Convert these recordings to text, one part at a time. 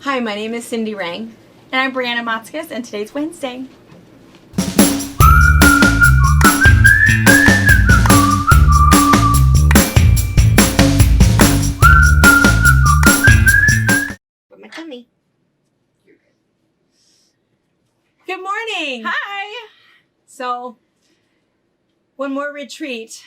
Hi, my name is Cindy Rang. And I'm Brianna Motzkus, and today's Wednesday. With my tummy. Good morning. Hi. So, one more retreat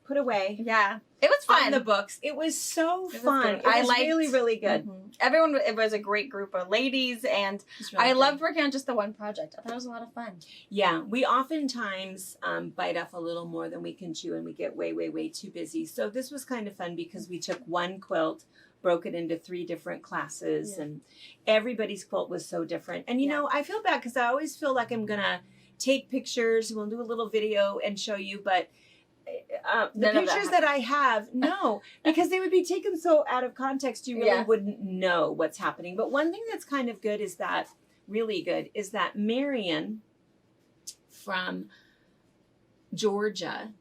put away. Yeah, it was fun. On the books. It was so fun. I liked, really, really good. Everyone, it was a great group of ladies, and Really loved working on just the one project. I thought it was a lot of fun. Yeah, we oftentimes bite off a little more than we can chew, and we get way, way, way too busy. So this was kind of fun because we took one quilt, broke it into 3 different classes, and everybody's quilt was so different. And you know, I feel bad because I always feel like I'm gonna take pictures, we'll do a little video and show you, but the pictures that I have, no, because they would be taken so out of context, you really wouldn't know what's happening. But one thing that's kind of good is that, really good, is that Marion from Georgia,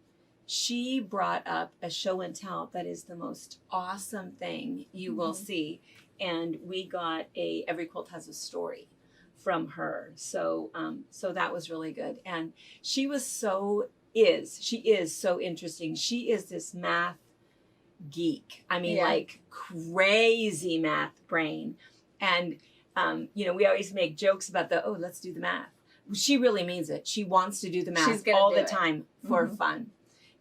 she brought up a show and tell that is the most awesome thing you will see. And we got Every Quilt Has a Story from her. So, so that was really good. And she was she is so interesting. She is this math geek. I mean, like crazy math brain. And, you know, we always make jokes about let's do the math. She really means it. She wants to do the math all the time for fun.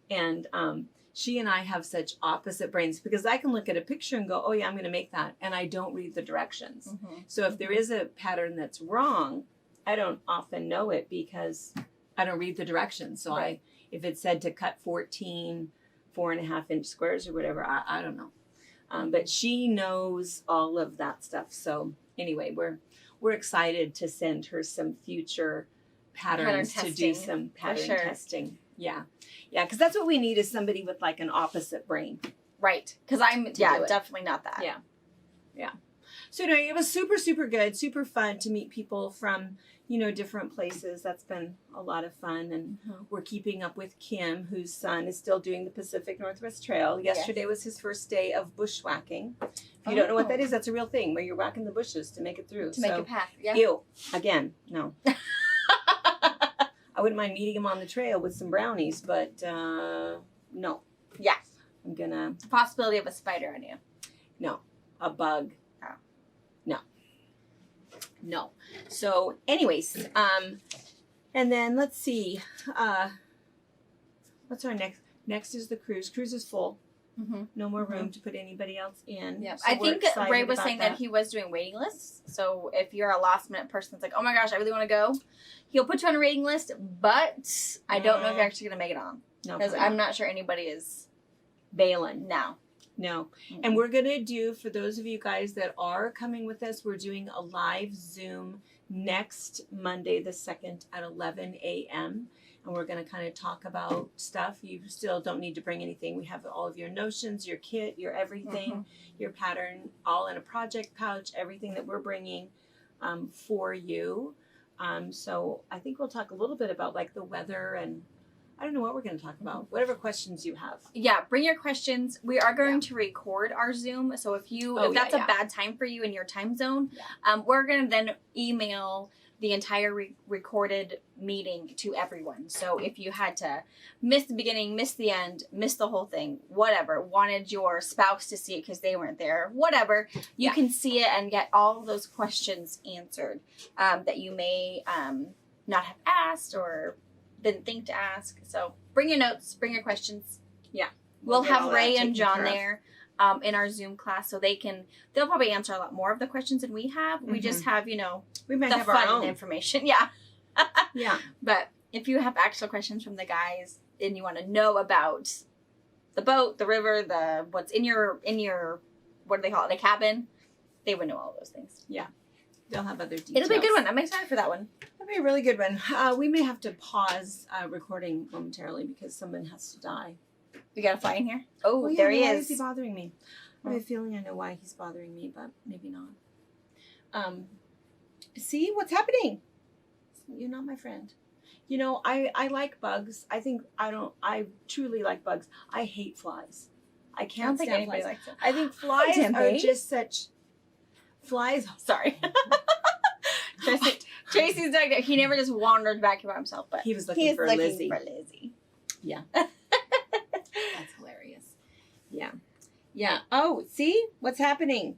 And she and I have such opposite brains because I can look at a picture and go, oh yeah, I'm going to make that. And I don't read the directions. So if there is a pattern that's wrong, I don't often know it because I don't read the directions. So if it said to cut 14 4.5-inch squares or whatever, I don't know. But she knows all of that stuff. So anyway, we're excited to send her some future patterns to do some pattern testing. Yeah. Yeah. Cause that's what we need is somebody with like an opposite brain. Right. Cause I'm definitely not that. Yeah. Yeah. So anyway, it was super, super good, super fun to meet people from, you know, different places. That's been a lot of fun. And we're keeping up with Kim, whose son is still doing the Pacific Northwest Trail. Yesterday was his first day of bushwhacking. If you don't know what that is, that's a real thing where you're whacking the bushes to make it through. To make a path. Yeah. Ew. Again, no. I wouldn't mind meeting him on the trail with some brownies, but no. Yeah. I'm gonna... The possibility of a spider on you. No. A bug. Oh. No. No. So anyways, and then let's see, what's our next is the cruise. Cruise is full. No more room to put anybody else in. Yeah. So I think Ray was saying that he was doing waiting lists. So if you're a last minute person that's like, oh my gosh, I really want to go, he'll put you on a waiting list, but I don't know if you're actually going to make it on. No. Because I'm not sure anybody is bailing. No. No. And we're going to do, for those of you guys that are coming with us, we're doing a live Zoom next Monday the 2nd at 11 a.m. And we're going to kind of talk about stuff. You still don't need to bring anything. We have all of your notions, your kit, your everything, your pattern, all in a project pouch, everything that we're bringing for you. So I think we'll talk a little bit about like the weather and I don't know what we're going to talk about. Whatever questions you have. Yeah, bring your questions. We are going to record our Zoom. So if that's a bad time for you in your time zone, we're going to then email the entire recorded meeting to everyone. So if you had to miss the beginning, miss the end, miss the whole thing, whatever, wanted your spouse to see it because they weren't there, whatever, you can see it and get all of those questions answered that you may not have asked or didn't think to ask. So bring your notes, bring your questions. Yeah. We'll have Ray and John there in our Zoom class so they'll probably answer a lot more of the questions than we have. We just have, you know, we might the have fun our own information. Yeah. Yeah. But if you have actual questions from the guys and you want to know about the boat, the river, what's in your, what do they call it? A cabin, they would know all those things. Yeah. They'll have other details. It'll be a good one. I'm excited for that one. It'll be a really good one. We may have to pause recording momentarily because someone has to die. We got to fly in here? Oh, well, yeah, there he is. Why is he bothering me? I have a feeling I know why he's bothering me, but maybe not. See what's happening? You're not my friend. You know, I like bugs. I truly like bugs. I hate flies. I can't stand flies. Likes it. I think flies are just such... Flies. Sorry. Tracy's dog, he never just wandered back by himself, but he was looking for Lizzie. Yeah. That's hilarious. Yeah. Yeah. Oh, see? What's happening?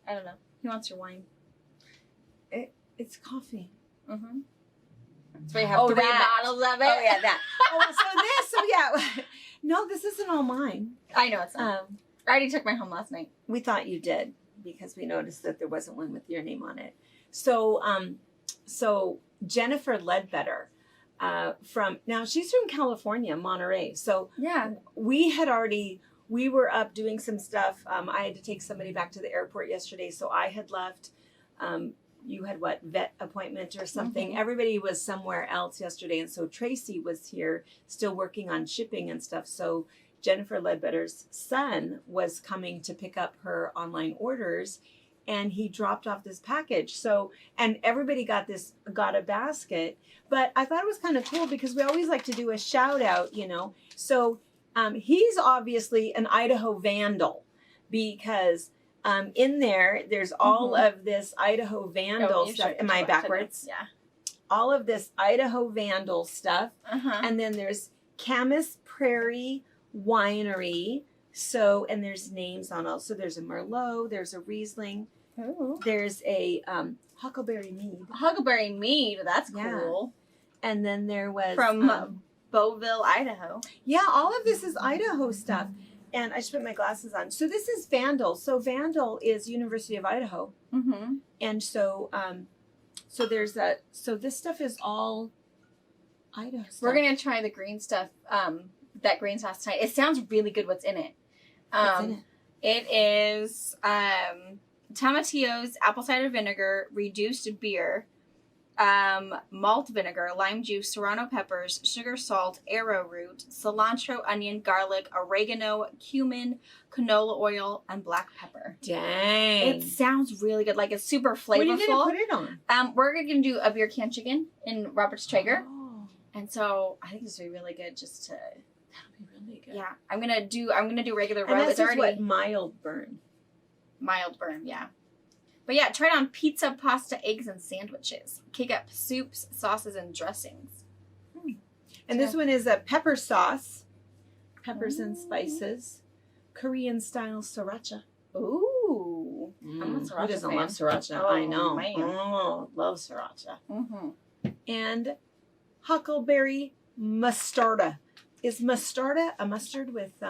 I don't know. He wants your wine. It's coffee. Mm-hmm. So we have 3 bottles of it. Oh, yeah, that. No, this isn't all mine. I know it's not. I already took mine home last night. We thought you did because we noticed that there wasn't one with your name on it. So, so Jennifer Ledbetter, she's from California, Monterey. So yeah, we were up doing some stuff. I had to take somebody back to the airport yesterday, so I had left. You had vet appointment or something. Mm-hmm. Everybody was somewhere else yesterday, and so Tracy was here still working on shipping and stuff. So Jennifer Ledbetter's son was coming to pick up her online orders, and he dropped off this package. So, and everybody got a basket, but I thought it was kind of cool because we always like to do a shout out, So he's obviously an Idaho vandal because in there's all of this Idaho vandal stuff. Am I backwards? Yeah. All of this Idaho vandal stuff. Uh-huh. And then there's Camas Prairie Winery. So, and there's names on all. So there's a Merlot, there's a Riesling, there's a Huckleberry Mead. Huckleberry Mead, that's cool. Yeah. And then there was from Beauville, Idaho. Yeah, all of this is Idaho stuff. And I should put my glasses on. So this is Vandal. So Vandal is University of Idaho. Mm-hmm. And so, so this stuff is all Idaho stuff. We're gonna try the green stuff. That green sauce tonight. It sounds really good. What's in it? What's in it? It is tomatillos, apple cider vinegar, reduced beer, malt vinegar, lime juice, serrano peppers, sugar, salt, arrowroot, cilantro, onion, garlic, oregano, cumin, canola oil, and black pepper. Dang. It sounds really good. Like, it's super flavorful. What are you going to put it on? We're going to do a beer can chicken in Robert's Traeger. Oh. And so I think this would be really good just to... That'll be really good. Yeah. I'm gonna do regular and rub. It's already mild burn. Mild burn, yeah. But yeah, try it on pizza, pasta, eggs, and sandwiches. Kick up soups, sauces, and dressings. And this one is a pepper sauce, peppers and spices, Korean style sriracha. Ooh. I'm a sriracha Who doesn't fan. love sriracha? Oh, I know. Man. Oh, love sriracha. Mm-hmm. And huckleberry mustarda. Is mustarda a mustard with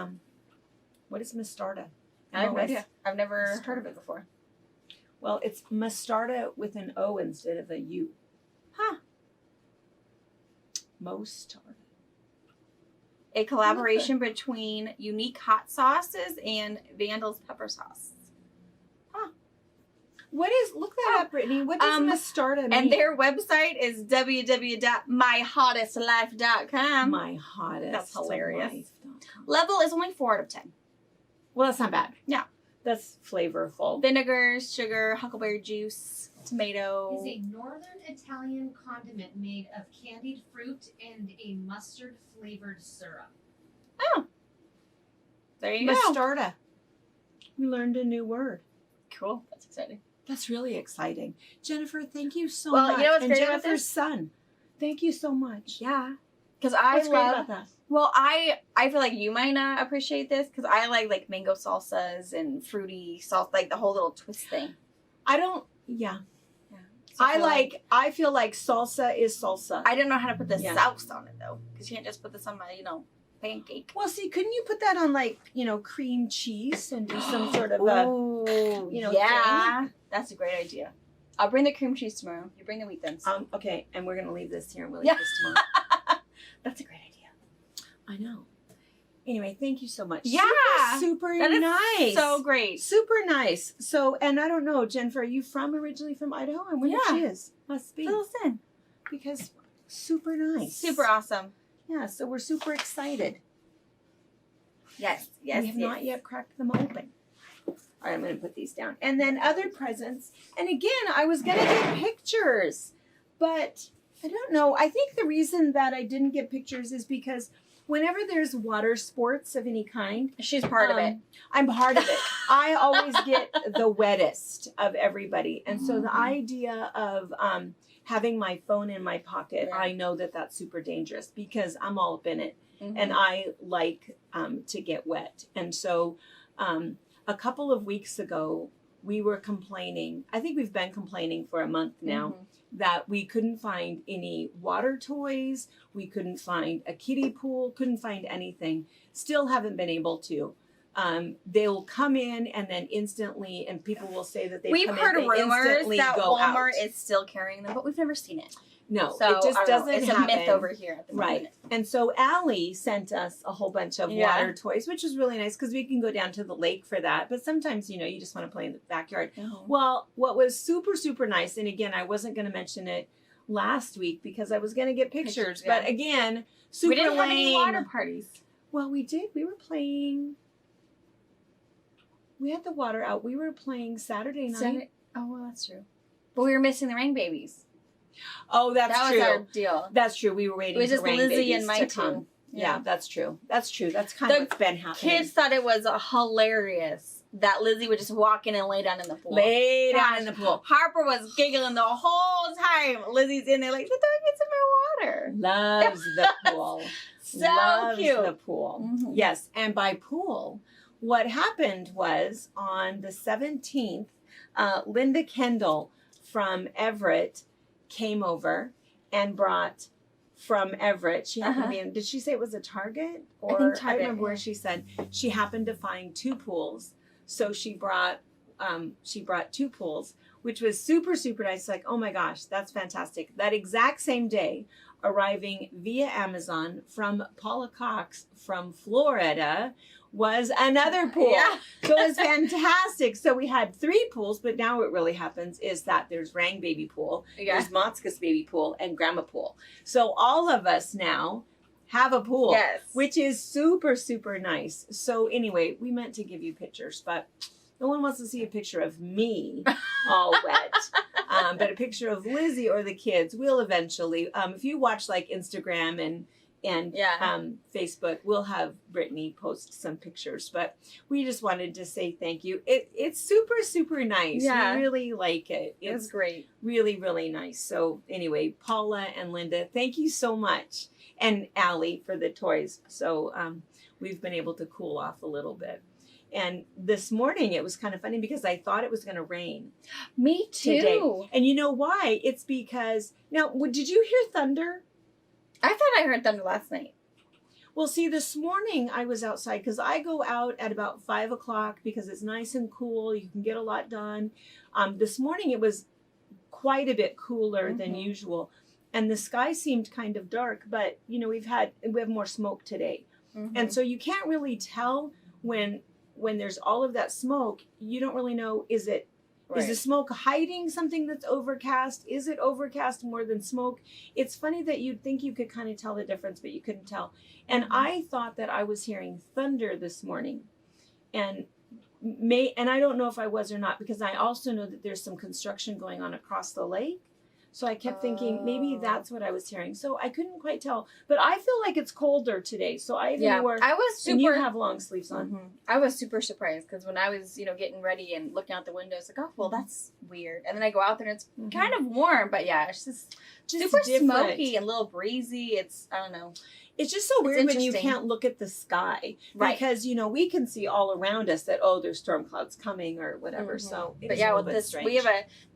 what is mustarda? I have no idea. I've never heard of it before. Well, it's mustarda with an O instead of a U. Huh. Mustarda. A collaboration between Unique Hot Sauces and Vandal's Pepper Sauce. Huh. Look that up, Brittany. What does mustarda mean? And their website is www.myhottestlife.com. My hottest. That's hilarious. Life.com. Level is only 4 out of 10. Well, that's not bad. Yeah. That's flavorful. Vinegar, sugar, huckleberry juice, tomato. It's a northern Italian condiment made of candied fruit and a mustard-flavored syrup. Oh. There you go. Mustarda. We learned a new word. Cool. That's exciting. That's really exciting. Jennifer, thank you so Well, much. you know what's and great about Jennifer's this? son. Thank you so much. Yeah. Because What's great about that? Well, I feel like you might not appreciate this because I like mango salsas and fruity sauce, like the whole little twist thing. I don't, yeah. So I feel like salsa is salsa. I don't know how to put the sauce on it though, because you can't just put this on my, pancake. Well, see, couldn't you put that on cream cheese and do some sort of Ooh, yeah. Thing? That's a great idea. I'll bring the cream cheese tomorrow. You bring the wheat thins. Okay, and we're going to leave this here and we'll eat this tomorrow. That's a great idea. I know. Anyway, thank you so much. Yeah. Super that nice. Is so great. Super nice. So, and I don't know, Jennifer, are you originally from Idaho? I wonder if she is. Must be. Listen. Because super nice. Super awesome. Yeah, so we're super excited. Yes. We have not yet cracked them open. All right, I'm going to put these down. And then other presents. And again, I was going to get pictures, but I don't know. I think the reason that I didn't get pictures is because whenever there's water sports of any kind, She's part of it. I'm part of it. I always get the wettest of everybody. And so the idea of having my phone in my pocket, I know that that's super dangerous because I'm all up in it. And I like to get wet. And so a couple of weeks ago, we were complaining. I think we've been complaining for a month now that we couldn't find any water toys. We couldn't find a kiddie pool, couldn't find anything. Still haven't been able to. They'll come in and then instantly, and people will say that we've heard rumors that Walmart is still carrying them, but we've never seen it. No, so, it just doesn't happen. It's a myth over here at the moment. Right. And so Allie sent us a whole bunch of water toys, which is really nice because we can go down to the lake for that. But sometimes, you know, you just want to play in the backyard. Well, what was super, super nice, and again, I wasn't going to mention it last week because I was going to get pictures. But again, super we didn't lame. have any water parties. Well, we did. We were playing. We had the water out. We were playing Saturday night. Oh, well, that's true. But we were missing the rain babies. Oh, that's true. That was our deal. That's true. We were waiting for rain Lizzie babies and my to come. Yeah, that's true. That's true. That's kind of what's been happening. Kids thought it was hilarious that Lizzie would just walk in and lay down in the pool. Down in the pool. Harper was giggling the whole time. Lizzie's in there like, let me get some more water. Loves the pool. Loves cute. The pool. Yes, and by pool, what happened was on the 17th, Linda Kendall from Everett came over and brought from Everett. She happened to be in, did she say it was a Target? Or I think Target, I remember where she said she happened to find 2 pools. So she brought 2 pools, which was super, super nice. Like, oh my gosh, that's fantastic. That exact same day, arriving via Amazon from Paula Cox from Florida, was another pool. Yeah. So it was fantastic. So we had 3 pools, but now what really happens is that there's Rang baby pool, there's Motska's baby pool, and Grandma pool. So all of us now have a pool, which is super, super nice. So anyway, we meant to give you pictures, but no one wants to see a picture of me all wet. But a picture of Lizzie or the kids will eventually. If you watch like Instagram and Facebook, we'll have Brittany post some pictures, but we just wanted to say thank you. It's super, super nice. We really like it. It's great. Really, really nice. So anyway, Paula and Linda, thank you so much. And Allie for the toys. So we've been able to cool off a little bit. And this morning it was kind of funny because I thought it was going to rain. Me too. Today. And you know why? It's because, now, did you hear thunder? I thought I heard thunder last night. Well, see, this morning I was outside because I go out at about 5 o'clock because it's nice and cool. You can get a lot done. This morning it was quite a bit cooler than usual. And the sky seemed kind of dark, but, you know, we have more smoke today. And so you can't really tell when there's all of that smoke. You don't really know, is the smoke hiding something that's overcast? Is it overcast more than smoke? It's funny that you'd think you could kind of tell the difference, but you couldn't tell. And I thought that I was hearing thunder this morning. And I don't know if I was or not, because I also know that there's some construction going on across the lake. So I kept thinking maybe that's what I was hearing. So I couldn't quite tell. But I feel like it's colder today. So I even wore, I was super, and you have long sleeves on. I was super surprised because when I was, getting ready and looking out the window, it's like, oh, well, that's weird. And then I go out there and it's kind of warm. But yeah, it's just super different. Smoky and a little breezy. I don't know. It's just so weird when you can't look at the sky. Right. Because, we can see all around us that, there's storm clouds coming or whatever. So, but yeah, with this, strange.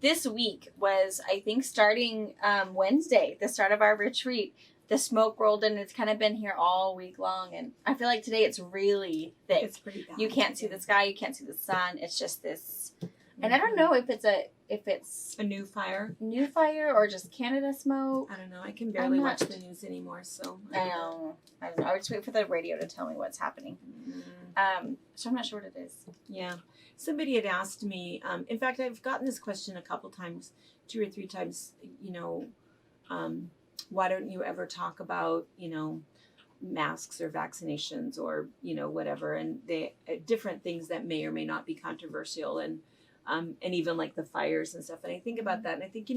This week was, I think, starting Wednesday, the start of our retreat. The smoke rolled in. It's kind of been here all week long. And I feel like today it's really thick. It's pretty bad. You can't see the sky. You can't see the sun. It's just this. And I don't know if it's a new fire or just Canada smoke. I don't know. I can barely watch the news anymore, so I don't know. I would just wait for the radio to tell me what's happening. So I'm not sure what it is. Yeah. Somebody had asked me, in fact, I've gotten this question a couple times, 2 or 3 times, why don't you ever talk about, masks or vaccinations or, whatever, and they different things that may or may not be controversial, and even like the fires and stuff. And I think about that and I think,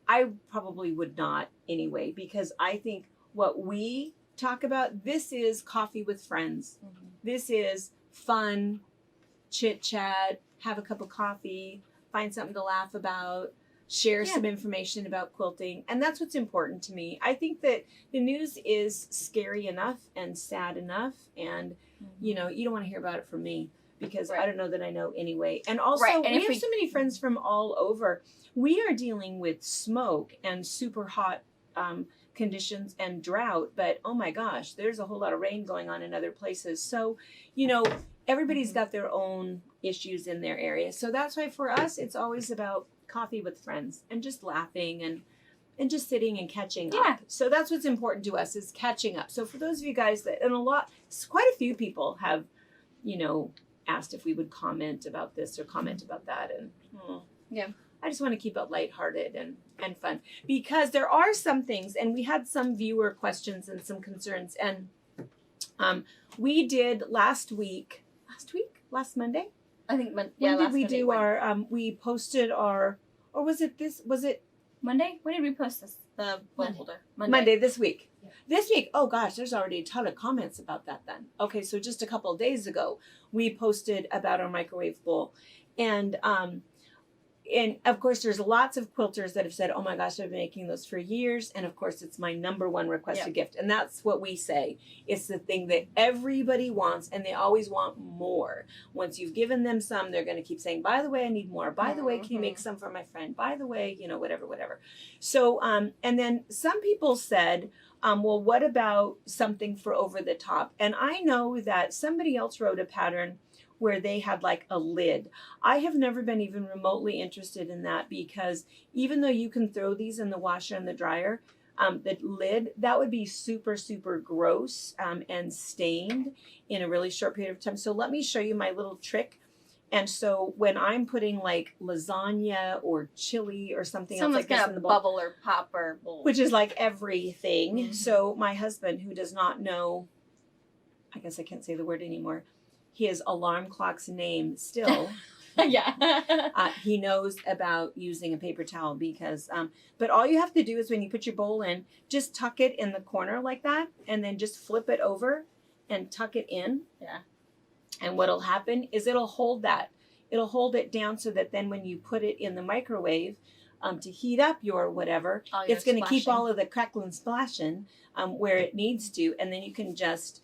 I probably would not anyway, because I think what we talk about. This is coffee with friends. Mm-hmm. This is fun, chit chat, have a cup of coffee, find something to laugh about, share some information about quilting. And that's what's important to me. I think that the news is scary enough and sad enough. And, you know, you don't want to hear about it from me because I don't know that I know anyway. And also, and we have so many friends from all over. We are dealing with smoke and super hot conditions and drought. But, oh my gosh, there's a whole lot of rain going on in other places. So, you know, everybody's got their own issues in their area. So that's why for us, it's always about coffee with friends and just laughing and just sitting and catching up. So that's what's important to us is catching up. So for those of you guys that, and quite a few people have, you know, asked if we would comment about this or comment about that. And I just want to keep it lighthearted and fun because there are some things, and we had some viewer questions and some concerns. And we did last Monday, I think. When did we do our? We posted our, or was it Monday? When did we post this? The bowl holder. Monday this week. Yeah. This week. Oh gosh, there's already a ton of comments about that. Then okay, so just a couple of days ago, we posted about our microwave bowl, and of course, there's lots of quilters that have said, oh my gosh, I've been making those for years. And of course, it's my number one requested gift. And that's what we say. It's the thing that everybody wants, and they always want more. Once you've given them some, they're going to keep saying, by the way, I need more. By the way, can you make some for my friend? By the way, you know, whatever. So, and then some people said, well, what about something for over the top? And I know that somebody else wrote a pattern where they had like a lid. I have never been even remotely interested in that because even though you can throw these in the washer and the dryer, the lid, that would be super, super gross and stained in a really short period of time. So let me show you my little trick. And so when I'm putting like lasagna or chili or something else like this in the bowl, bubble or pop or bowl, which is like everything. Mm-hmm. So my husband, who does not know, I guess I can't say the word anymore, his alarm clock's name still. He knows about using a paper towel because, but all you have to do is when you put your bowl in, just tuck it in the corner like that and then just flip it over and tuck it in. Yeah. And what'll happen is it'll hold that. It'll hold it down so that then when you put it in the microwave to heat up your whatever, it's going to keep all of the crackling splashing where it needs to. And then you can just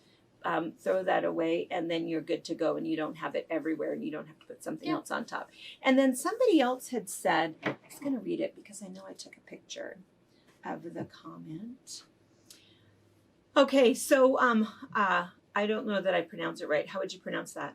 throw that away and then you're good to go and you don't have it everywhere and you don't have to put something else on top. And then somebody else had said, I was going to read it because I know I took a picture of the comment. Okay, so I don't know that I pronounce it right. How would you pronounce that?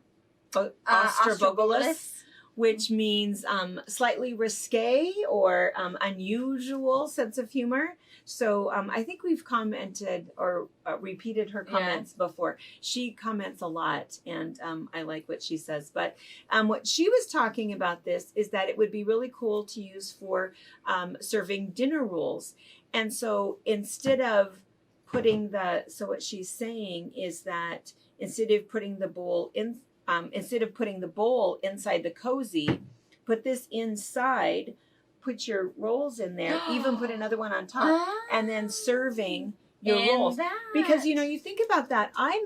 Ostrobogulus, which means slightly risque or unusual sense of humor. So I think we've commented or repeated her comments before. She comments a lot, and I like what she says. But what she was talking about this is that it would be really cool to use for serving dinner rolls. And so instead of putting what she's saying is that instead of putting the bowl inside the cozy, put this inside. Put your rolls in there, even put another one on top, and then serving your rolls. Because, you know, you think about that. I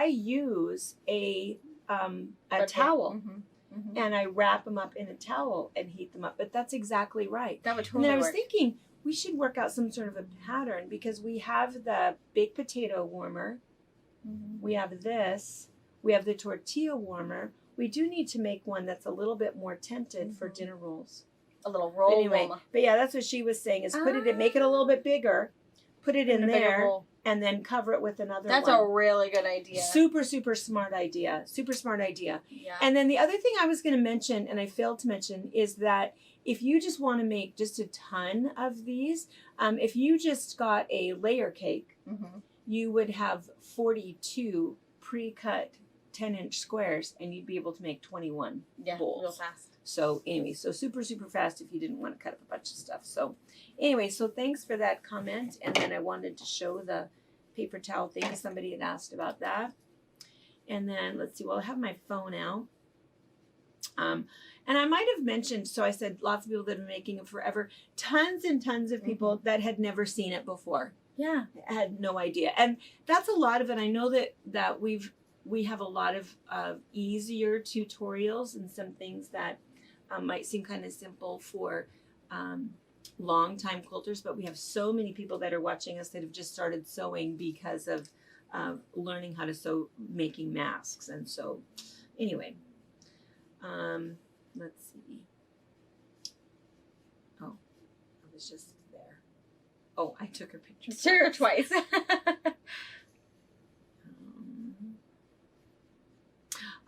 use a towel, and I wrap them up in a towel and heat them up. But that's exactly right. That would totally work. And I was thinking we should work out some sort of a pattern because we have the baked potato warmer. We have this. We have the tortilla warmer. We do need to make one that's a little bit more tented for dinner rolls. A little roll. But anyway, but yeah, that's what she was saying is put it in, make it a little bit bigger, put it in there, and then cover it with another one. That's a really good idea. Super, super smart idea. Super smart idea. Yeah. And then the other thing I was going to mention, and I failed to mention, is that if you just want to make just a ton of these, if you just got a layer cake, you would have 42 pre-cut 10-inch squares, and you'd be able to make 21 bowls. Real fast. So anyway, so super, super fast if you didn't want to cut up a bunch of stuff. So anyway, so thanks for that comment. And then I wanted to show the paper towel thing. Somebody had asked about that. And then let's see, well, I have my phone out. And I might have mentioned, so I said lots of people that have been making it forever. Tons and tons of people that had never seen it before. Yeah. I had no idea. And that's a lot of it. I know that we have a lot of easier tutorials and some things that might seem kind of simple for long time quilters, but we have so many people that are watching us that have just started sewing because of learning how to sew, making masks. And so anyway, let's see. Oh, I was just there. Oh, I took her picture. Sure, twice.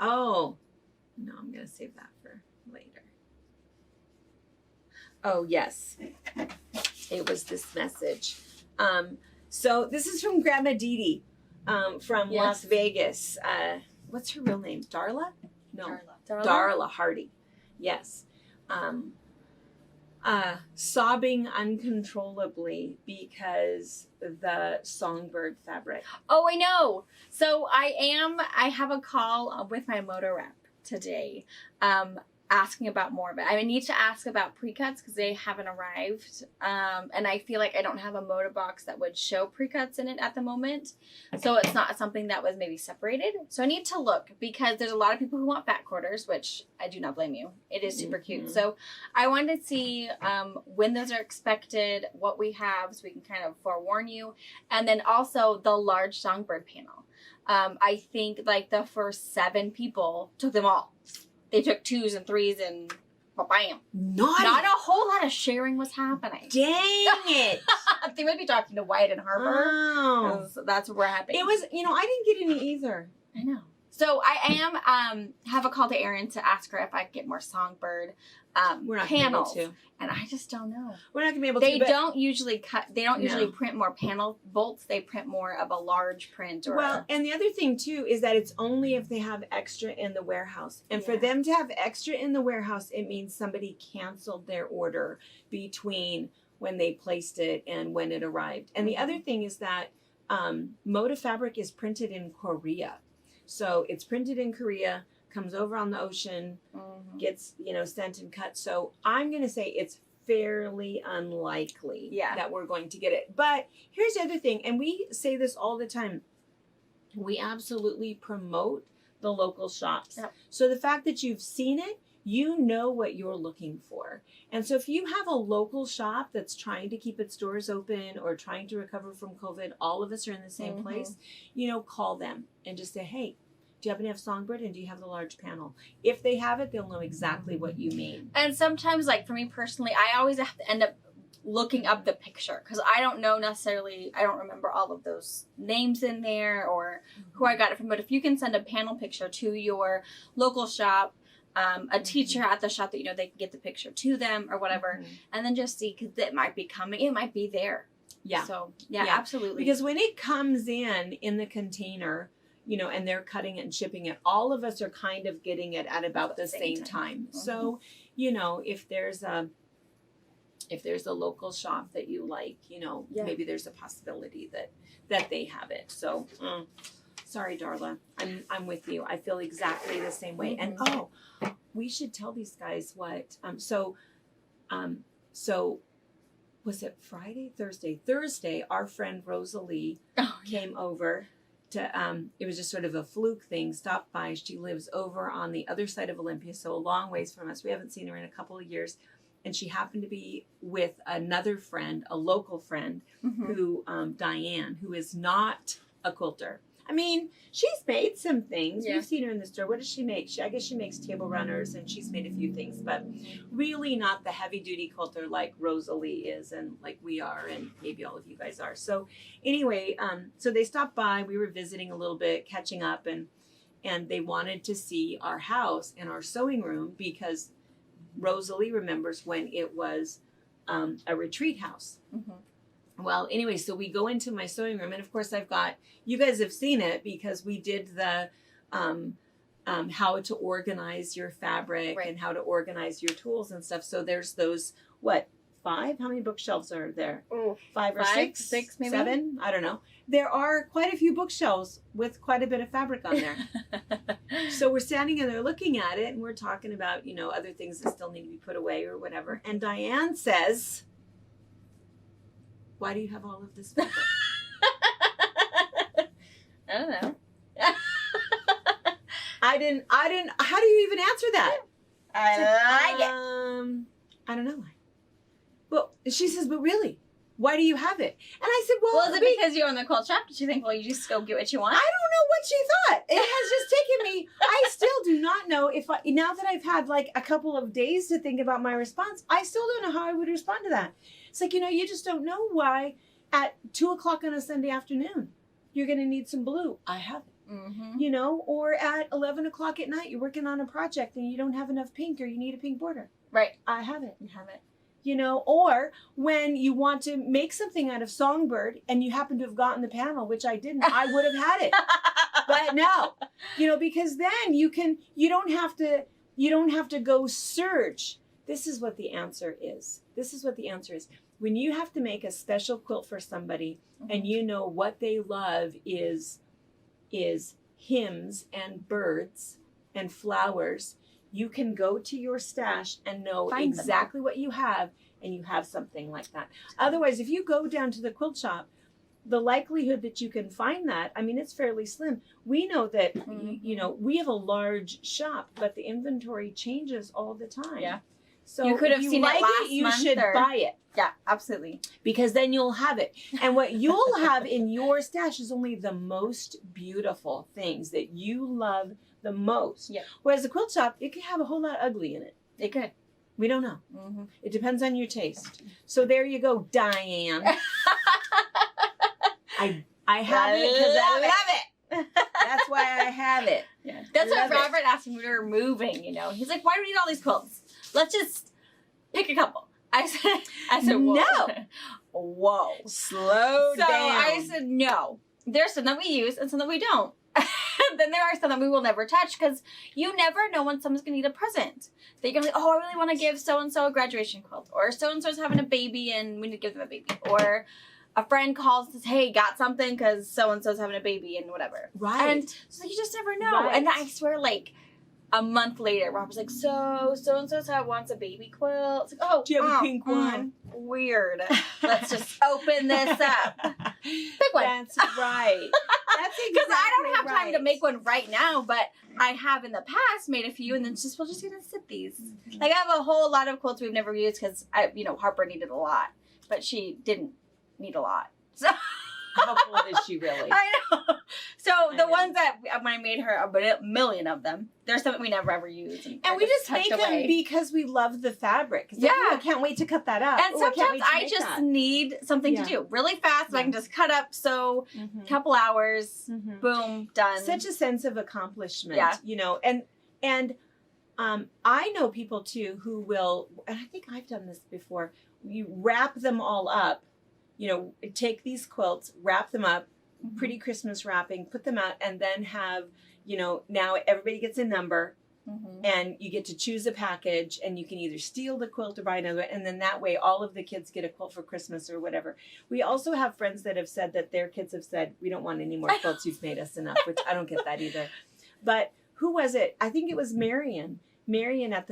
Oh, no, I'm going to save that for later. Oh, yes. It was this message. So this is from Grandma Dee Dee from Las Vegas. What's her real name? Darla? No. Darla Hardy. Yes. Sobbing uncontrollably because the songbird fabric. Oh, I know. So I have a call with my motor rep today, asking about more of it. I need to ask about pre-cuts because they haven't arrived. And I feel like I don't have a motor box that would show pre-cuts in it at the moment. So it's not something that was maybe separated. So I need to look because there's a lot of people who want fat quarters, which I do not blame you. It is super cute. So I wanted to see when those are expected, what we have, so we can kind of forewarn you. And then also the large songbird panel. I think like the first 7 people took them all. They took 2s and 3s and bam. Not a whole lot of sharing was happening. Dang it. They might be talking to Wyatt and Harper. Oh. That's what we're having. It was, I didn't get any either. I know. So I am have a call to Erin to ask her if I can get more songbird We're not panels. Able to. And I just don't know. We're not gonna be able They to. don't usually print more panel bolts. They print more of a large print. And the other thing too is that it's only if they have extra in the warehouse. And for them to have extra in the warehouse, it means somebody canceled their order between when they placed it and when it arrived. And the other thing is that Moda fabric is printed in Korea. So it's printed in Korea, comes over on the ocean, gets, sent and cut. So I'm going to say it's fairly unlikely that we're going to get it. But here's the other thing, and we say this all the time. We absolutely promote the local shops. Yep. So the fact that you've seen it, you know what you're looking for. And so if you have a local shop that's trying to keep its doors open or trying to recover from COVID, all of us are in the same place, call them and just say, hey, do you happen to have songbird and do you have the large panel? If they have it, they'll know exactly what you mean. And sometimes, like for me personally, I always have to end up looking up the picture because I don't know necessarily, I don't remember all of those names in there or who I got it from. But if you can send a panel picture to your local shop, a teacher at the shop that they can get the picture to them or whatever, and then just see because it might be coming, it might be there. Yeah. So yeah, absolutely. Because when it comes in the container, and they're cutting it and shipping it, all of us are kind of getting it at about the same time. So, if there's a local shop that you like, maybe there's a possibility that they have it. So, sorry, Darla, I'm with you. I feel exactly the same way. And we should tell these guys what. So was it Friday, Thursday? Our friend Rosalie came over to. It was just sort of a fluke thing. Stopped by. She lives over on the other side of Olympia, so a long ways from us. We haven't seen her in a couple of years. And she happened to be with another friend, a local friend, who, Diane, who is not a quilter. I mean, she's made some things. We've seen her in the store. What does she make? I guess she makes table runners and she's made a few things, but really not the heavy duty quilter like Rosalie is and like we are and maybe all of you guys are. So anyway, so they stopped by. We were visiting a little bit, catching up, and they wanted to see our house and our sewing room because Rosalie remembers when it was a retreat house. Well, anyway, so we go into my sewing room, and of course you guys have seen it because we did the how to organize your fabric and how to organize your tools and stuff. So there's those, 5? How many bookshelves are there? 5 or 6? 6 maybe? 7? I don't know. There are quite a few bookshelves with quite a bit of fabric on there. So we're standing in there looking at it, and we're talking about, other things that still need to be put away or whatever. And Diane says, Why do you have all of this fabric? I don't know. I didn't, how do you even answer that? I like it. I don't know why. Well, she says, but really, why do you have it? And I said, well, Is it because you own the quilt shop? Did you think, well, you just go get what you want? I don't know what she thought. It has just taken me, I still do not know if now that I've had like a couple of days to think about my response, I still don't know how I would respond to that. It's like, you just don't know why at 2:00 on a Sunday afternoon, you're going to need some blue. I have it. Mm-hmm. Or at 11 o'clock at night, you're working on a project and you don't have enough pink or you need a pink border. Right. I have it. You have it. Or when you want to make something out of songbird and you happen to have gotten the panel, which I didn't, I would have had it. But no, because then you don't have to go search. This is what the answer is. When you have to make a special quilt for somebody and what they love is hymns and birds and flowers, you can go to your stash and know exactly what you have, and you have something like that. Otherwise, if you go down to the quilt shop, the likelihood that you can find that, it's fairly slim. We know that, we have a large shop, but the inventory changes all the time. Yeah. So you could have seen it last you month should buy it. Yeah, absolutely. Because then you'll have it. And what you'll have in your stash is only the most beautiful things that you love the most. Yeah. Whereas the quilt shop, it could have a whole lot of ugly in it. It could. We don't know. Mm-hmm. It depends on your taste. So there you go, Diane. I have it because I love it. That's why I have it. Yeah. That's what Robert asked when we were moving, He's like, why do we need all these quilts? Let's just pick a couple. I said, whoa. No. Whoa. Slow down. So I said, no. There's some that we use and some that we don't. Then there are some that we will never touch because you never know when someone's going to need a present. They're going to be like, oh, I really want to give so-and-so a graduation quilt. Or so-and-so's having a baby and we need to give them a baby. Or a friend calls and says, hey, got something because so-and-so's having a baby and whatever. Right. And so you just never know. Right. And I swear, a month later, Robert's like, so-and-so's wants a baby quilt. It's like, oh, do you have a pink one? Weird. Let's just open this up. Pick one. That's right. That's exactly because I don't have time right. to make one right now, but I have in the past made a few, and then we're just gonna sip these. Mm-hmm. I have a whole lot of quilts we've never used because Harper needed a lot, but she didn't need a lot. So how old is she really? I know. So the ones that when I made her a million of them, there's some that we never ever use, and we just make them because we love the fabric. Yeah, I can't wait to cut that up. And sometimes I just need something to do really fast. So I can just cut up. So couple hours, boom, done. Such a sense of accomplishment. And I know people too who will, and I think I've done this before. You wrap them all up. Take these quilts, wrap them up, pretty Christmas wrapping, put them out, and then have, now everybody gets a number, and you get to choose a package, and you can either steal the quilt or buy another, and then that way all of the kids get a quilt for Christmas or whatever. We also have friends that have said that their kids have said, we don't want any more quilts, you've made us enough, which I don't get that either. But who was it? I think it was Marion. Marion at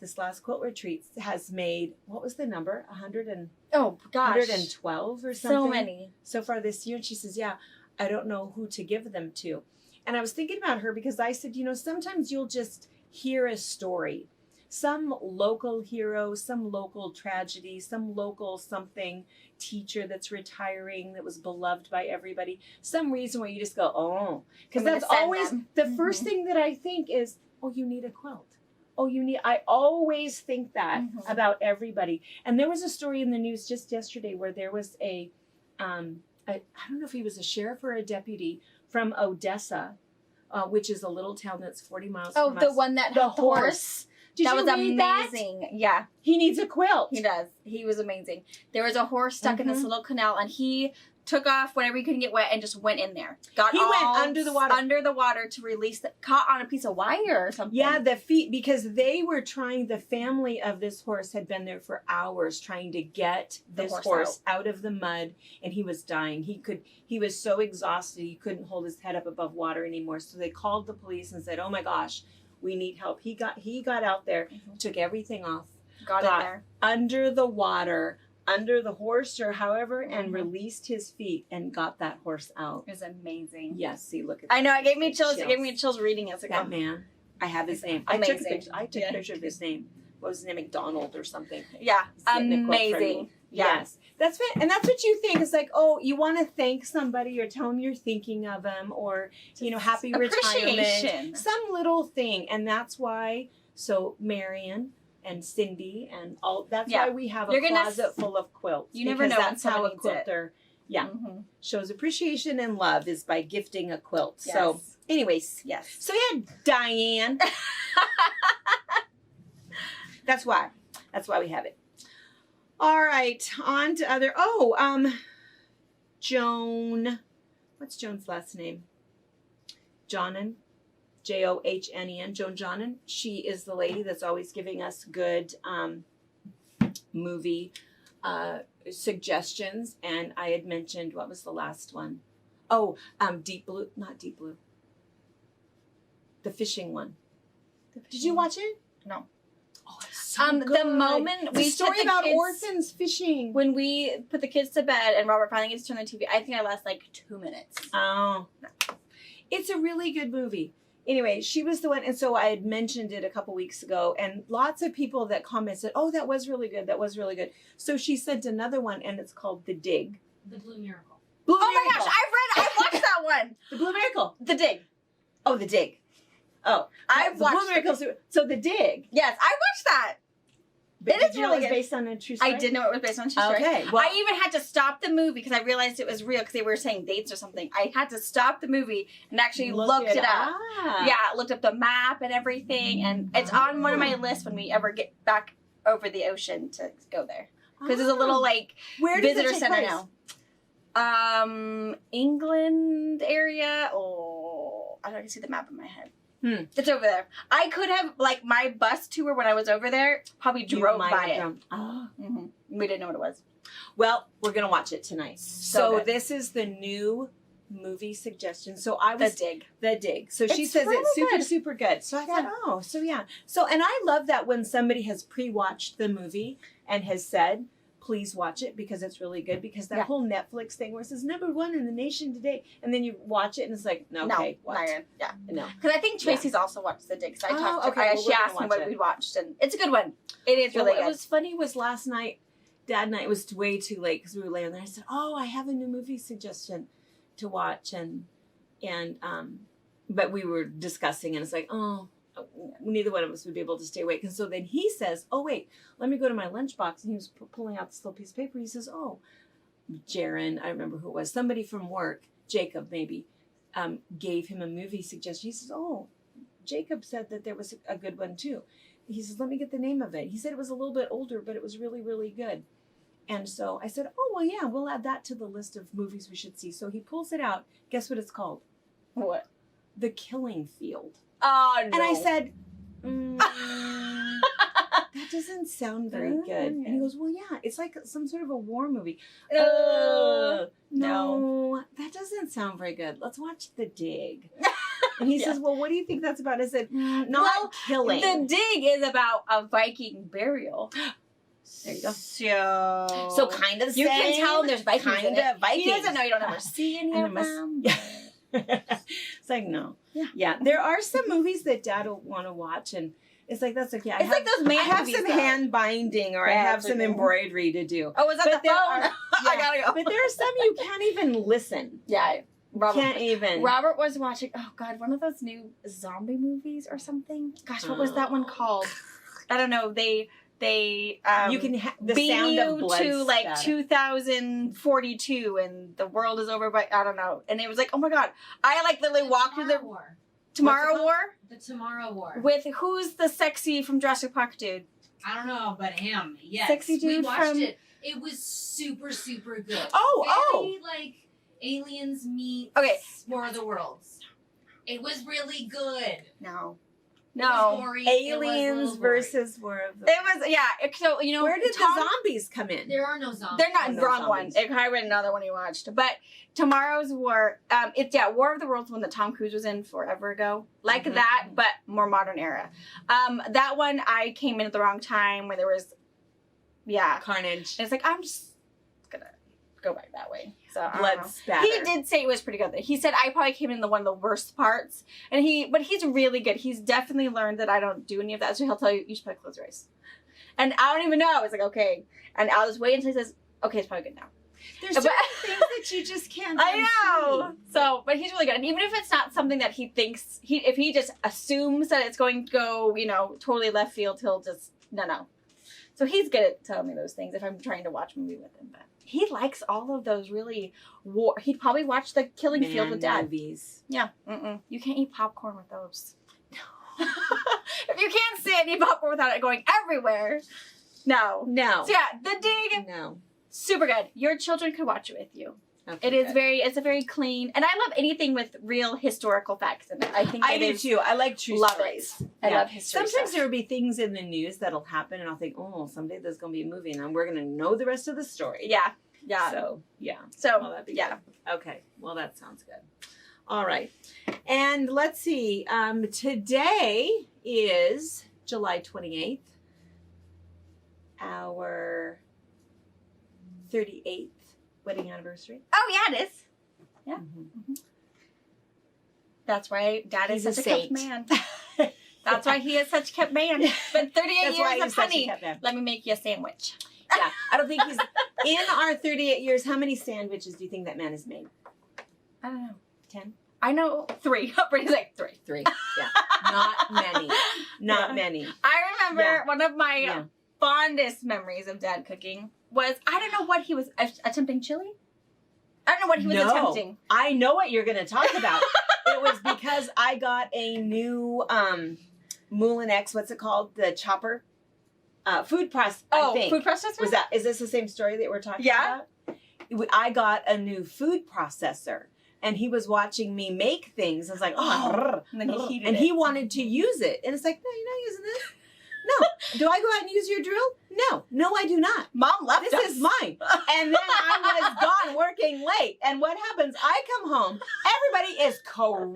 this last quilt retreat has made, what was the number? 112 or something. So many. So far this year. And she says, yeah, I don't know who to give them to. And I was thinking about her because I said, sometimes you'll just hear a story. Some local hero, some local tragedy, some local something, teacher that's retiring that was beloved by everybody. Some reason where you just go, oh. Because that's always the first thing that I think is, oh, you need a quilt. I always think that about everybody. And there was a story in the news just yesterday where there was I don't know if he was a sheriff or a deputy from Odessa, which is a little town that's 40 miles from us. Oh, the one that the horse. That was amazing. That? Yeah. He needs a quilt. He does. He was amazing. There was a horse stuck in this little canal, and he took off whenever he couldn't get wet and just went in there. He went under the water to release caught on a piece of wire or something. Yeah, the feet, because they were trying, the family of this horse had been there for hours trying to get this horse out of the mud, and he was dying. He was so exhausted he couldn't hold his head up above water anymore. So they called the police and said, oh my gosh, we need help. He got out there, took everything off, got in there under the water, under the horse or however and released his feet and got that horse out. It was amazing. Yes, see, look at I know, it gave me chills. chills. It gave me chills reading it. It's like, That man. I have his name. Amazing. I took a picture of his name. What was his name? McDonald or something. yeah, He's getting a quote from me. amazing. Yeah. Yes. That's it. And that's what you think. It's like, oh, you want to thank somebody or tell them you're thinking of them or, happy retirement. Appreciation. Some little thing. And that's why, so Marion and Cindy and all, that's why we have a closet full of quilts. You never know when that's how a someone needs it. quilter, shows appreciation and love is by gifting a quilt. Yes. So anyways, Yes. so yeah, Diane. That's why we have it. All right, on to other. Joan. What's Joan's last name? Johnen, Johnen. Joan Johnen. She is the lady that's always giving us good movie suggestions. And I had mentioned, what was the last one? Oh, Deep Blue. Not Deep Blue. The fishing one. Did you watch it? No. Oh, it's so good. The moment we the story took the about kids- orphans fishing. When we put the kids to bed and Robert finally gets to turn on the TV, I think I lost like 2 minutes. Oh. It's a really good movie. Anyway, she was the one, and so I had mentioned it a couple weeks ago, and lots of people that commented, oh, that was really good, that was really good. So she sent another one, and it's called The Dig. The Blue Miracle. Blue Oh my Miracle. gosh, I watched that one. The Blue Miracle. The Dig. Oh, The Dig. Oh. I've The Blue watched Miracle. So The Dig. Yes, I watched that. But It did is you know really it was good. based on a true story? I did know it was based on a true story. Okay. Well, I even had to stop the movie because I realized it was real because they were saying dates or something. I had to stop the movie and actually looked it up. Yeah, looked up the map and everything, and it's on one of my lists when we ever get back over the ocean to go there because there's a little like Where does visitor it take center place? now. England area. Oh, I don't see the map in my head. It's over there. I could have, like, my bus tour when I was over there, probably drove by it. Oh. We didn't know what it was. Well, we're going to watch it tonight. So good. This is the new movie suggestion. So I was... The Dig. The Dig. So she It's says really it's super, good. super good. So I thought, so yeah. So, and I love that when somebody has pre-watched the movie and has said, please watch it because it's really good. Because that whole Netflix thing where it says #1 in the nation today, and then you watch it and it's like, no, okay, what? No. Because I think Tracy's also watched The Dig. So I talked to okay. her. Well, She we're asked gonna me watch what it. we watched, and it's a good one. It is really What good. was funny was last night, Dad and I, it was way too late because we were laying there. I said, oh, I have a new movie suggestion to watch. And but we were discussing and it's like, oh, neither one of us would be able to stay awake. And so then he says, oh, wait, let me go to my lunchbox. And he was pulling out this little piece of paper. He says, oh, Jaron, I remember who it was, somebody from work, Jacob maybe, gave him a movie suggestion. He says, oh, Jacob said that there was a good one too. He says, let me get the name of it. He said it was a little bit older, but it was really, really good. And so I said, oh, well, yeah, we'll add that to the list of movies we should see. So he pulls it out. Guess what it's called? What? The Killing Field. Oh, no. And I said, that doesn't sound very good. And he goes, well, yeah, it's like some sort of a war movie. No, that doesn't sound very good. Let's watch The Dig. And he says, well, what do you think that's about? I said, not killing. The Dig is about a Viking burial. There you go. So kind of the you same. can tell there's Vikings in Kind it. of Vikings. He doesn't know you don't ever see any And of there them. It's like, no. Yeah. There are some movies that Dad will want to watch, and it's like, that's okay. It's like those man I have movies, some though. hand binding or I Yeah, have it's some okay. embroidery to do. Oh, is that But the there phone? are- I gotta go. But there are some you can't even listen. Yeah. Can't even. Robert was watching, oh God, one of those new zombie movies or something. Gosh, what was that one called? I don't know. They you can the beam sound you of blood to like spatter. 2042 and the world is over by, I don't know. And it was like, oh my God. I like literally walked through the War. Tomorrow War The Tomorrow War. with who's the sexy from Jurassic Park dude? I don't know, but him. Yes. Sexy We dude watched from- it. It was super, super good. Oh, Very, like Aliens meet War of the Worlds. It was really good. No. It was gory. It was a Aliens little gory. versus War of the... It was, yeah. So, you know, Where did Tom- the zombies come in? There are no zombies. They're not Oh, no wrong zombies. one. It probably been another one you watched. But Tomorrow's War, it's War of the Worlds one that Tom Cruise was in forever ago. Like that, but more modern era. That one I came in at the wrong time where there was Carnage. And it's like, I'm just gonna go back that way. So Blood spatter. He did say it was pretty good. He said I probably came in the one of the worst parts, but he's really good. He's definitely learned that I don't do any of that, so he'll tell you should probably close your eyes. And I don't even know. I was like, okay, and I'll just wait until he says, okay, it's probably good now. There's certain things that you just can't. I know. So, but he's really good, and even if it's not something that he thinks if he just assumes that it's going to go, totally left field, he'll just no. So he's good at telling me those things if I'm trying to watch a movie with him. But he likes all of those really he'd probably watch The Killing Field with Dad. Movies. Yeah. You can't eat popcorn with those. If you can't see it, eat popcorn without it going everywhere. No. No. So yeah, The Dig. No. Super good. Your children could watch it with you. Okay, it is it's a very clean, and I love anything with real historical facts in it. I think I do too. I like true stories. I love history. Sometimes there will be things in the news that'll happen, and I'll think, oh, someday there's going to be a movie, and we're going to know the rest of the story. Yeah. So yeah. So well, that'd be yeah. Good. Okay. Well, that sounds good. All right, and let's see. Today is July 28th. Our 38th wedding anniversary. Oh yeah, it is. Yeah. Mm-hmm. That's why Dad is He's such a a saint. kept man. That's why he is such a kept man. But 38 years of honey. Let me make you a sandwich. Yeah, I don't think he's in our 38 years. How many sandwiches do you think that man has made? I don't know. 10? I know 3. Brady's like 3. 3. Yeah, not many. Not many. I remember one of my fondest memories of Dad cooking was, I don't know what he was attempting, chili? I don't know what he was attempting. I know what you're going to talk about. It was because I got a new Moulin X, what's it called? The chopper? Food processor. Food processor? Is this the same story that we're talking about? I got a new food processor. And he was watching me make things. I was like, oh, and then he heated and it. he wanted to use it. And it's like, no, you're not using this. No. Do I go out and use your drill? No, I do not. Mom left This is mine. And then I was gone working late. And what happens? I come home. Everybody is crying.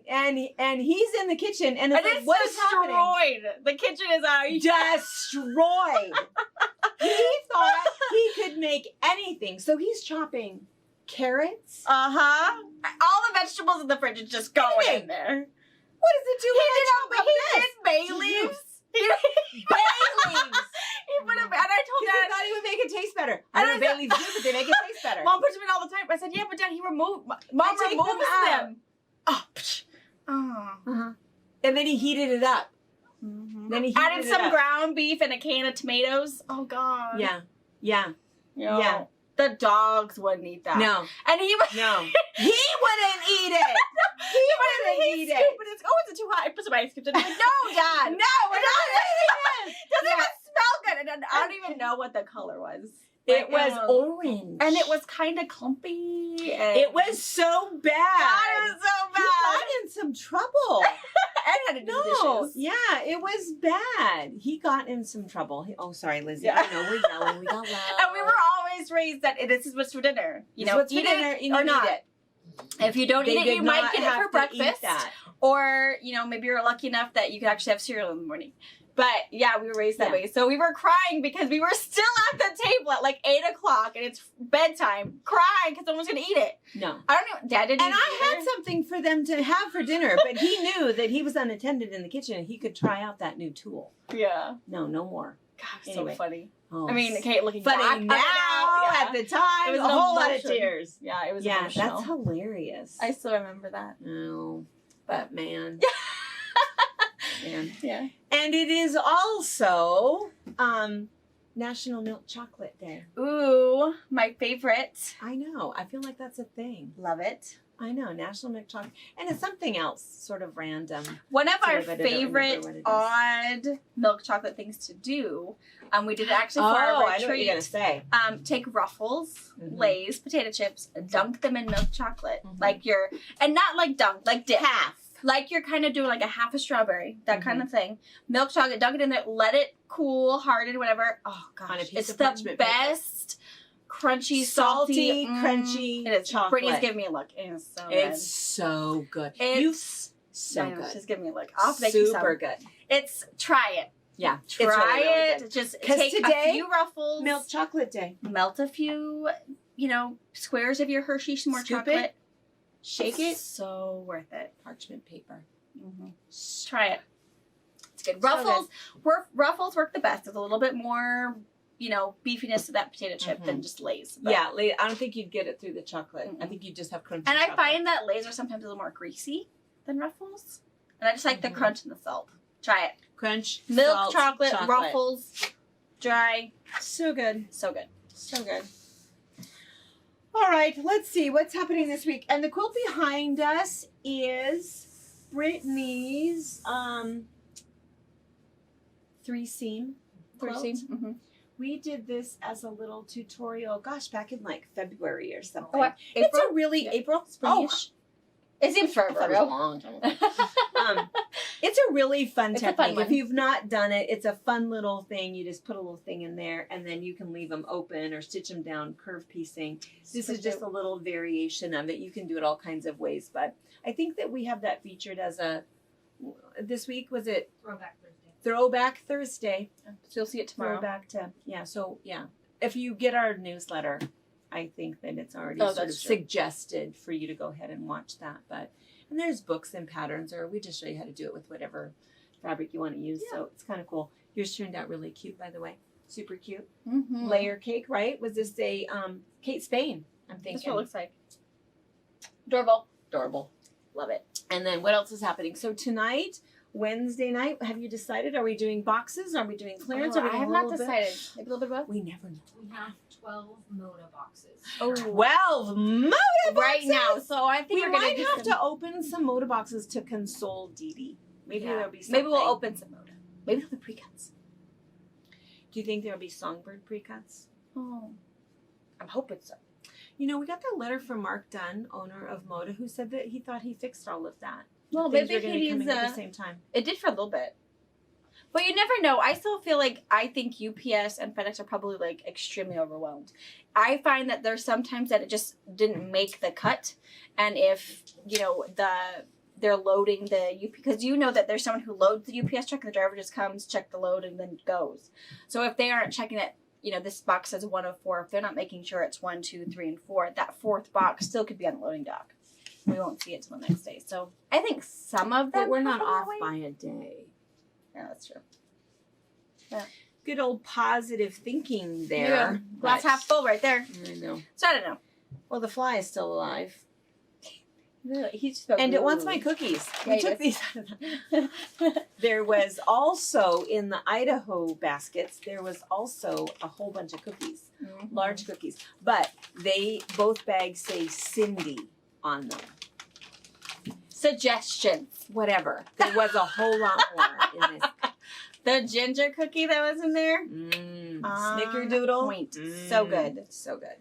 And he's in the kitchen. And it's like, what is happening? The kitchen is destroyed. He thought he could make anything. So he's chopping carrots. All the vegetables in the fridge is just going in there. What does it do? He did bay leaves. Bay leaves. He put them, and I told Dad, I thought he would make it taste better. I don't know bay leaves do, but they make it taste better. Mom puts them in all the time. I said, yeah, but Dad, Mom removes them. And then he heated it up. Mm-hmm. Then he added some ground beef and a can of tomatoes. Oh God. Yeah. The dogs wouldn't eat that. No. And he would. No. He wouldn't eat it. He wouldn't eat it. Is it too hot? I put some ice cubes in it. No, Dad. No, we're not eating this. Doesn't even smell good. And I don't even know what the color was. It was orange. And it was kind of clumpy. It was so bad. God, it was so bad. He got in some trouble. And had to do the dishes. Yeah, it was bad. He got in some trouble. Sorry, Lizzie. Yeah. I know we're yelling. We got loud. And we were always raised that this is what's for dinner. Eat it or not. If you don't eat it, you might get it for breakfast. Or, maybe you're lucky enough that you could actually have cereal in the morning. But yeah, we were raised that way. So we were crying because we were still at the table at like 8 o'clock and it's bedtime, crying because someone's going to eat it. No. I don't know. Dad didn't eat it. And I had something for them to have for dinner, but he knew that he was unattended in the kitchen and he could try out that new tool. Yeah. No more. God, so funny. Oh, I mean, okay, looking funny back now, at the time, it was a whole lot of tears. Yeah, it was emotional. That's hilarious. I still remember that. No, but man. Man. Yeah. And it is also National Milk Chocolate Day. Ooh, my favorite. I know. I feel like that's a thing. Love it. I know. National Milk Chocolate. And it's something else, sort of random. One of our favorite odd milk chocolate things to do, we did it actually for our retreat. I know what you're going to say. Take Ruffles, Lay's, potato chips, dunk them in milk chocolate. And not like dunk, like dip. Half. Like you're kind of doing like a half a strawberry, that kind of thing. Milk chocolate, dunk it in there, let it cool, harden, whatever. Oh gosh, it's the best, crunchy, salty, crunchy. It is. Chocolate. Brittany's giving me a look. It is so good. It's so good. It's so good. She's giving me a look. I'll make you some. Super good. Try it. Yeah, Try it's really, really it. good. Just 'Cause take today, a few ruffles. Milk chocolate day. Melt a few, squares of your Hershey s'more Scoop chocolate. it, shake it. So worth it. Parchment paper. Mm-hmm. Try it. It's good. So Ruffles work the best. There's a little bit more, beefiness to that potato chip than just Lay's. But. Yeah, I don't think you'd get it through the chocolate. I think you just have crunchy And chocolate. I find that Lay's are sometimes a little more greasy than Ruffles. And I just like the crunch and the salt. Try it. Crunch, Milk, salt, chocolate, Ruffles, dry. So good. So good. So good. All right, let's see what's happening this week. And the quilt behind us is Brittany's three-seam quilt. Mm-hmm. We did this as a little tutorial, gosh, back in like February or something. Oh, April? It's a really April, Springish. It seems forever I thought it was a ago. long time ago. It's a really fun It's a technique. fun one. If you've not done it, it's a fun little thing. You just put a little thing in there, and then you can leave them open or stitch them down, curve piecing. This is just a little variation of it. You can do it all kinds of ways, but I think that we have that featured as this week, was it Throwback Thursday. Throwback Thursday? So you'll see it tomorrow. Throwback to, if you get our newsletter, I think that it's already sort of suggested for you to go ahead and watch that. And there's books and patterns, or we just show you how to do it with whatever fabric you want to use. Yeah. So it's kind of cool. Yours turned out really cute, by the way. Super cute. Mm-hmm. Layer cake, right? Was this a Kate Spain? I'm thinking. That's what it looks like. Adorable. Adorable. Love it. And then what else is happening? So tonight, Wednesday night, have you decided? Are we doing boxes? Are we doing clearance? I have not decided. Maybe a little bit of both. We never know. We have 12 Moda boxes. 12 Moda boxes! Right now. So I think we we're might going have to open some Moda boxes to console Dee Dee. Maybe there'll be something. Maybe we'll open some Moda. Maybe there'll be pre-cuts. Do you think there'll be Songbird pre-cuts? Oh. I'm hoping so. You know, we got that letter from Mark Dunn, owner of Moda, who said that he thought he fixed all of that. Well, Things maybe are going to be coming at the he's same time. It did for a little bit. But you never know. I still feel like I think UPS and FedEx are probably like extremely overwhelmed. I find that there's sometimes that it just didn't make the cut. And if, they're loading the because that there's someone who loads the UPS truck and the driver just comes, check the load, and then goes. So if they aren't checking that, this box says 1 of 4, if they're not making sure it's 1, 2, 3, and 4, that 4th box still could be on the loading dock. We won't see it till the next day. So I think some of them. But we're not happen off that way. by a day. Yeah, that's true. Good old positive thinking there. Yeah. Glass half full right there. I know. So I don't know. Well, the fly is still alive. Really? He just And it wants my cookies. Yeah, We took these out of the... There was also, in the Idaho baskets, there was also a whole bunch of cookies. Mm-hmm. Large cookies. But both bags say Cindi on them. Suggestions. Whatever. There was a whole lot more in this. The ginger cookie that was in there. Snickerdoodle. Point. So good. So good.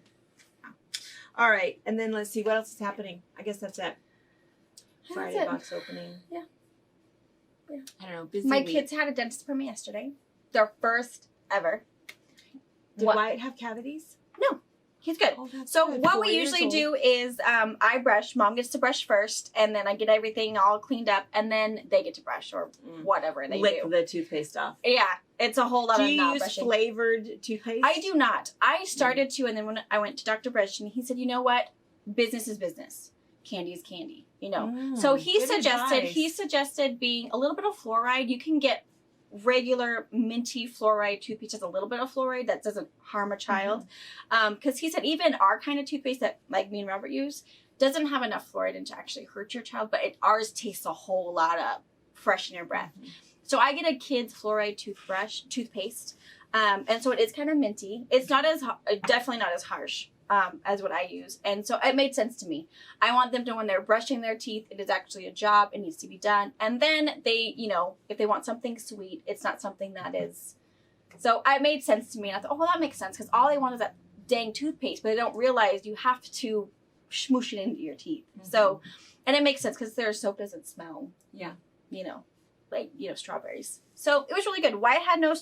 All right. And then let's see what else is happening. I guess that's it. Friday it. box opening. Yeah. I don't know. Busy My week. kids had a dentist appointment yesterday. Their first ever. Did What? Wyatt have cavities? No. He's good. Oh, that's So good. what 4 we years usually old. do is I brush. Mom gets to brush first, and then I get everything all cleaned up, and then they get to brush or whatever they lick do. the toothpaste off. Yeah, it's a whole lot Do of you not use brushing. flavored toothpaste? I do not. I started to, and then when I went to Dr. Brushing, he said, "You know what? Business is business. Candy is candy. So he good advice. suggested being a little bit of fluoride. You can get regular minty fluoride toothpaste has a little bit of fluoride that doesn't harm a child. Because he said even our kind of toothpaste that like me and Robert use doesn't have enough fluoride in to actually hurt your child, but ours tastes a whole lot of fresh in your breath. So I get a kid's fluoride toothpaste. And so it is kind of minty. It's not definitely not as harsh as what I use. And so it made sense to me. I want them to, when they're brushing their teeth, it is actually a job. It needs to be done. And then they, if they want something sweet, it's not something that is. So it made sense to me. And I thought, oh, well, that makes sense because all they want is that dang toothpaste, but they don't realize you have to smoosh it into your teeth. So, and it makes sense because their soap doesn't smell. Yeah. Like, strawberries. So it was really good. Wyatt had no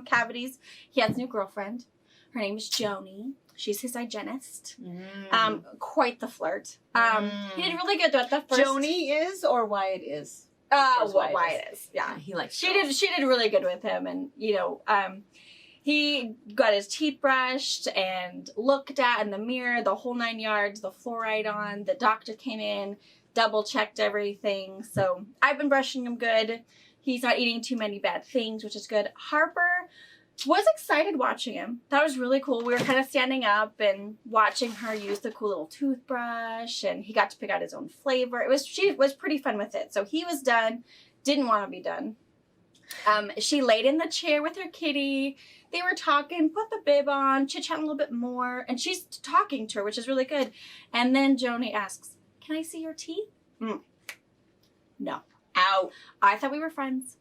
cavities. He has a new girlfriend. Her name is Joni. She's his hygienist. Quite the flirt. He did really good though at the first. Joni is or Wyatt is? Why it is. Yeah. He likes She did really good with him, and he got his teeth brushed and looked at in the mirror, the whole 9 yards, the fluoride on. The doctor came in, double checked everything. So I've been brushing him good. He's not eating too many bad things, which is good. Harper was excited watching him. That was really cool. We were kind of standing up and watching her use the cool little toothbrush, and he got to pick out his own flavor. She was pretty fun with it. So he was done. Didn't want to be done. She laid in the chair with her kitty. They were talking, put the bib on, chit-chatting a little bit more, and she's talking to her, which is really good. And then Joni asks, "Can I see your teeth?" No. Ow. I thought we were friends.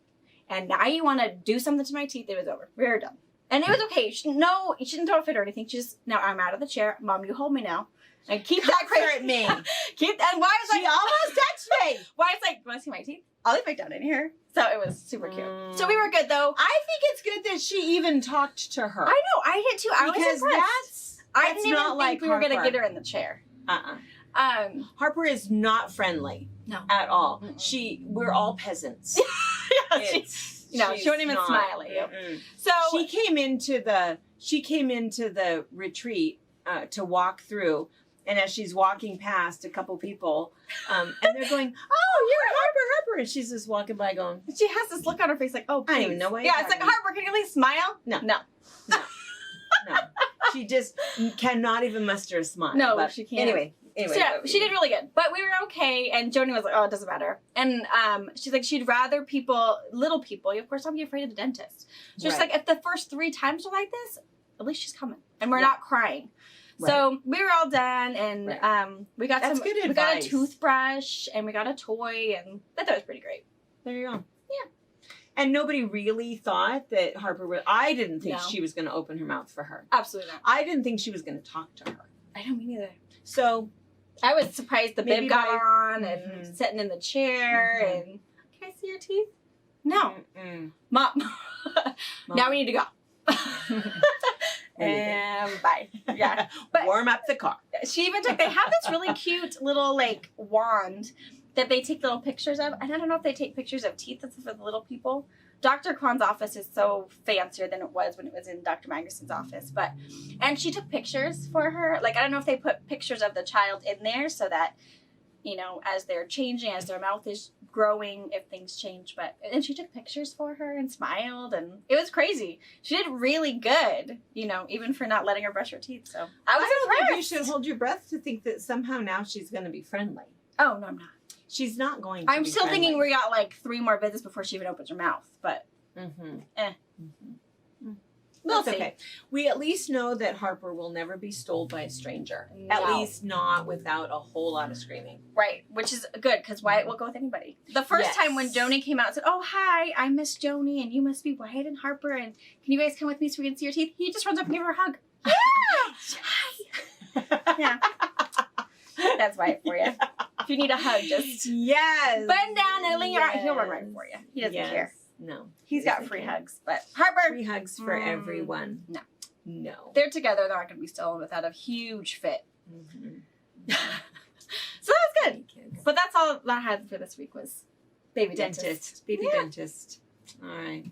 And now you want to do something to my teeth. It was over. We were done. And it was okay. She didn't throw a fit or anything. She just, now I'm out of the chair. Mom, you hold me now. And keep that crazy. me. And why is She almost touched me. Why it's like, you want to see my teeth? I'll leave it down in here. So it was super cute. So we were good though. I think it's good that she even talked to her. I know. I did too. I was impressed. I didn't even think like we were going to Harper. get her in the chair. Harper is not friendly. No. At all. We're all peasants. She wasn't even smiling. So she came into the retreat to walk through, and as she's walking past a couple people, and they're going, "Oh, you're Harper," and she's just walking by going, she has this look on her face like, "Oh, please." I don't even know why. Yeah, it's like, "Harper, can you at least smile?" No. No. She just cannot even muster a smile. No, but she can't. Anyway. So yeah, she did really good. But we were okay, and Joni was like, "Oh, it doesn't matter." And she's like, she'd rather little people, of course, don't be afraid of the dentist. So she's like, if the first 3 times are like this, at least she's coming. And we're not crying. Right. So we were all done, and we got we got a toothbrush, and we got a toy, and I thought it was pretty great. There you go. Yeah. And nobody really thought that Harper would. I didn't think she was going to open her mouth for her. Absolutely not. I didn't think she was going to talk to her. I don't mean either. So I was surprised the bib got on and sitting in the chair and, "Can I see your teeth?" No. Mom. Now we need to go. And bye. Yeah. But warm up the car. She even they have this really cute little like wand that they take little pictures of. And I don't know if they take pictures of teeth for the little people. Dr. Kwan's office is so fancier than it was when it was in Dr. Magnuson's office. And she took pictures for her. Like, I don't know if they put pictures of the child in there so that, as they're changing, as their mouth is growing, if things change. And she took pictures for her and smiled, and it was crazy. She did really good, even for not letting her brush her teeth. So I was don't impressed. think you should hold your breath to think that somehow now she's going to be friendly. Oh, no, I'm not. She's not going to I'm be still friendly. thinking we got like 3 more visits before she even opens her mouth, but That's okay. We at least know that Harper will never be stole by a stranger. No. At least not without a whole lot of screaming. Right, which is good because Wyatt will go with anybody. The first time when Joni came out and said, "Oh, hi, I miss Joni and you must be Wyatt and Harper and can you guys come with me so we can see your teeth?" He just runs up and gives her a hug. Yeah! Hi! Yeah. That's Wyatt for you. If you need a hug, just bend down and lean your arm. He'll run right for you. He doesn't care. No. He's got free hugs. But Harper. Free hugs for everyone. No. They're together. They're not going to be stolen without a huge fit. So that was good. But that's all I had for this week was baby dentist. Baby dentist. All right.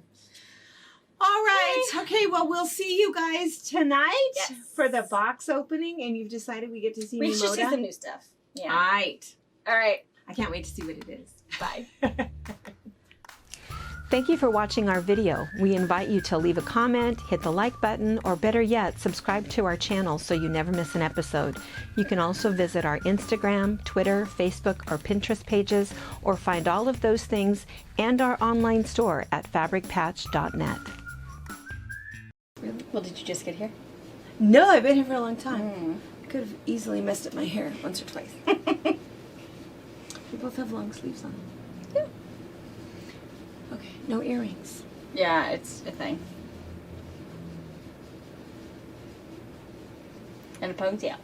All right. Okay, well, we'll see you guys tonight for the box opening, and you've decided we get to see We new should Moda? see some new stuff. Yeah. All right. All right. I can't wait to see what it is. Bye. Thank you for watching our video. We invite you to leave a comment, hit the like button, or better yet, subscribe to our channel so you never miss an episode. You can also visit our Instagram, Twitter, Facebook, or Pinterest pages, or find all of those things and our online store at FabricPatch.net. Well, did you just get here? No, I've been here for a long time. I could have easily messed up my hair once or twice. We both have long sleeves on. Yeah. Okay, no earrings. Yeah, it's a thing. And a ponytail.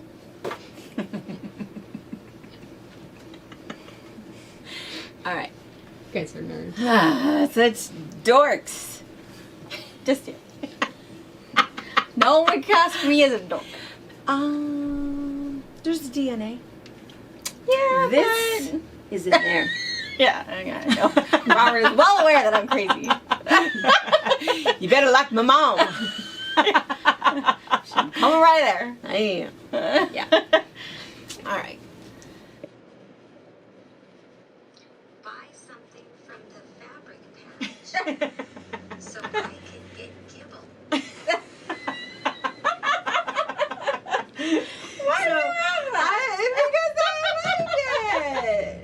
All right. You guys are nerds. Such dorks. Just you. No one cast me as a dork. There's DNA. Yeah, This is in there. Yeah, I know. Robert is well aware that I'm crazy. You better like my mom. I'm coming right there. I am. Yeah. All right. Buy something from the fabric patch so I can get kibble. Why do you have that?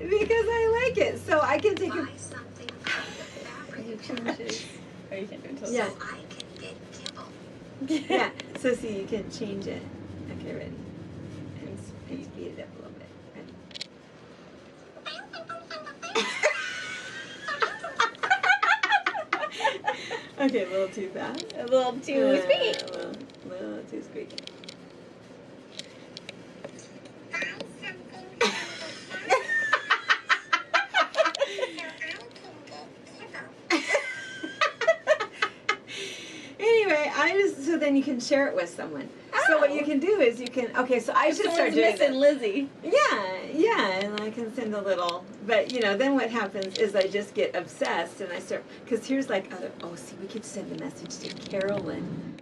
Because I like it. So I can take Buy a... something from the fabric patch Oh, you can't do it. so Yeah. I can get kibble. Yeah. So see, you can change it. Okay, ready? And speed it up a little bit. Ready? Okay, a little too fast. A little too sweet. A little too squeaky. Anyway, so then you can share it with someone. So what you can do is you can, okay, so I should start doing missing this. Lizzie. Yeah, and I can send a little, but then what happens is I just get obsessed and I start, because here's like other, see, we could send a message to Carolyn.